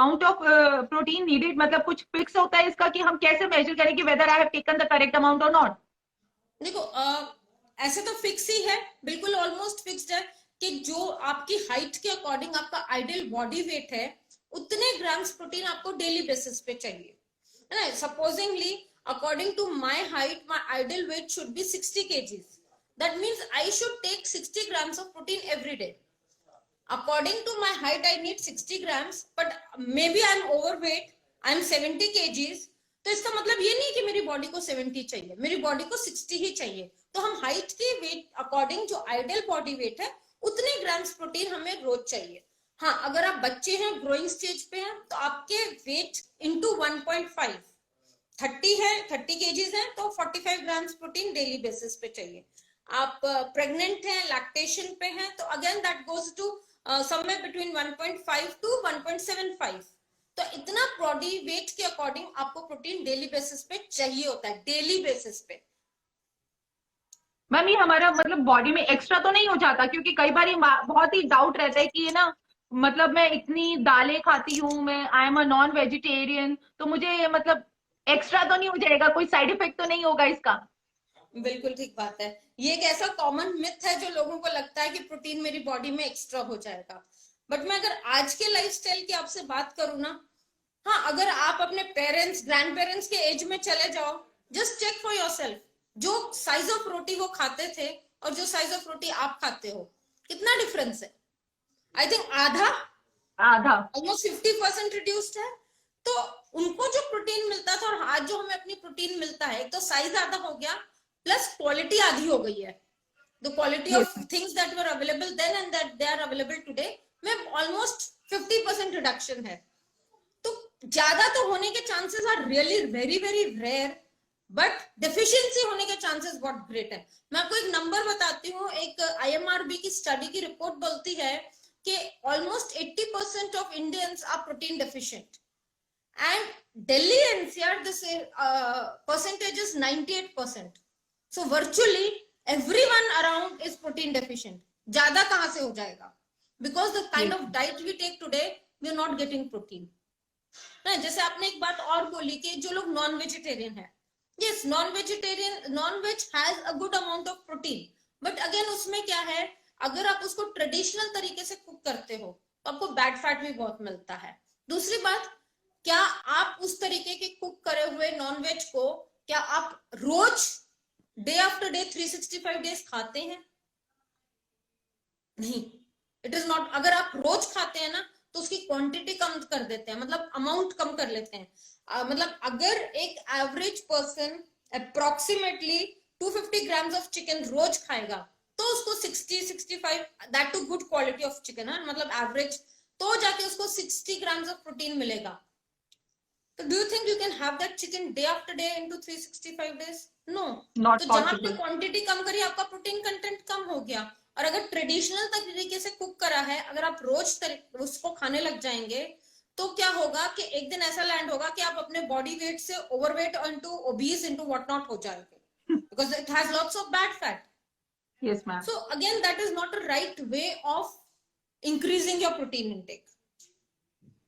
Amount of protein needed, मतलब कुछ fix होता है इसका कि हम कैसे मेजर करें कि whether I have taken the correct amount और नॉट? देखो ऐसे तो फिक्स ही है, बिल्कुल ऑलमोस्ट फिक्स्ड है कि जो आपकी हाइट के अकॉर्डिंग आपका आइडियल बॉडी वेट है उतने ग्राम्स प्रोटीन आपको डेली बेसिस पे चाहिए, है ना। Supposingly according to my height my ideal weight should be 60 kgs. That means I should take 60 grams of protein every day. According to my height, I need 60 grams, but maybe I'm overweight, I'm 70 kgs. तो इसका मतलब ये नहीं कि मेरी body को 70 चाहिए, मेरी बॉडी को 60 ही चाहिए। तो हम हाइट की वेट अकॉर्डिंग जो आइडियल बॉडी वेट है उतने ग्राम्स प्रोटीन हमें रोज चाहिए। हाँ, अगर आप बच्चे हैं, ग्रोइंग स्टेज पे हैं, तो आपके वेट इंटू 1.5, 30 है, 30 kgs है तो 45 ग्राम्स प्रोटीन डेली बेसिस पे चाहिए। आप प्रेग्नेंट हैं, लैक्टेशन पे हैं, तो again that goes to somewhere between 1.5 to 1.75। तो इतना बॉडी वेट के अकॉर्डिंग आपको प्रोटीन डेली बेसिस पे चाहिए होता है, डेली बेसिस पे। मैम ये हमारा मतलब बॉडी में एक्स्ट्रा तो नहीं हो जाता? क्योंकि कई बार बहुत ही डाउट रहता है कि ये ना, मतलब मैं इतनी दालें खाती हूँ, मैं I am a non vegetarian, तो मुझे मतलब एक्स्ट्रा तो नहीं हो जाएगा? कोई साइड इफेक्ट तो नहीं होगा इसका? बिल्कुल ठीक बात है। ये एक ऐसा कॉमन मिथ है जो लोगों को लगता है कि प्रोटीन मेरी बॉडी में एक्स्ट्रा हो जाएगा। बट मैं अगर आज के लाइफस्टाइल की आपसे बात करूँ ना, हाँ, अगर आप अपने पेरेंट्स, ग्रैंड पेरेंट्स के एज में चले जाओ, जस्ट चेक फॉर योरसेल्फ, जो साइज ऑफ रोटी वो खाते थे और जो साइज ऑफ रोटी आप खाते हो, कितना डिफरेंस है? आई थिंक आधा, आधा, ऑलमोस्ट 50% रिड्यूस्ड है। तो उनको जो प्रोटीन मिलता था और आज जो हमें अपनी प्रोटीन मिलता है, एक तो साइज आधा हो गया, प्लस क्वालिटी आधी हो गई है। The quality yes of things that were available then and that they are available today में ऑलमोस्ट 50% रिडक्शन है। तो ज्यादा तो होने के chances are really very very rare, but deficiency होने के चांसेस बहुत ग्रेट है। मैं आपको एक नंबर बताती हूँ, एक IMRB की स्टडी की रिपोर्ट बोलती है कि almost 80% of Indians are protein deficient and Delhi NCR this percentage is 98%. So virtually everyone around is protein deficient. ज्यादा कहां से हो जाएगा? Because the kind of diet we take today, we are not getting protein. ना, जैसे आपने एक बात और बोली कि जो लोग नॉन वेजिटेरियन है, yes, non vegetarian, non veg has a good amount of protein, but again उसमें क्या है, अगर आप उसको ट्रेडिशनल तरीके से कुक करते हो तो आपको बैड फैट भी बहुत मिलता है। दूसरी बात, क्या आप उस तरीके के कुक करे हुए नॉनवेज को क्या आप रोज डे आफ्टर डे 365 डेज खाते हैं? नहीं, इट इज नॉट। अगर आप रोज खाते हैं ना तो उसकी क्वांटिटी कम कर देते हैं, मतलब अमाउंट कम कर लेते हैं। मतलब अगर एक average person approximately 250 grams of chicken रोज खाएगा तो उसको 60-65, that too good quality of chicken है, मतलब एवरेज, तो जाके उसको 60 ग्राम्स ऑफ प्रोटीन मिलेगा। तो do you think you can have that chicken day after day into 365 days? No. Not तो जहां आपने पॉसिबल। क्वांटिटी कम करी, आपका प्रोटीन कंटेंट कम हो गया। और अगर ट्रेडिशनल तरीके से कुक करा है, अगर आप रोज उसको खाने लग जाएंगे तो क्या होगा कि एक दिन ऐसा लैंड होगा कि आप अपने बॉडी वेट से overweight into obese into what not हो जाएंगे, because it has lots of bad fat. Yes ma'am. So again that is not a right way of increasing your protein intake.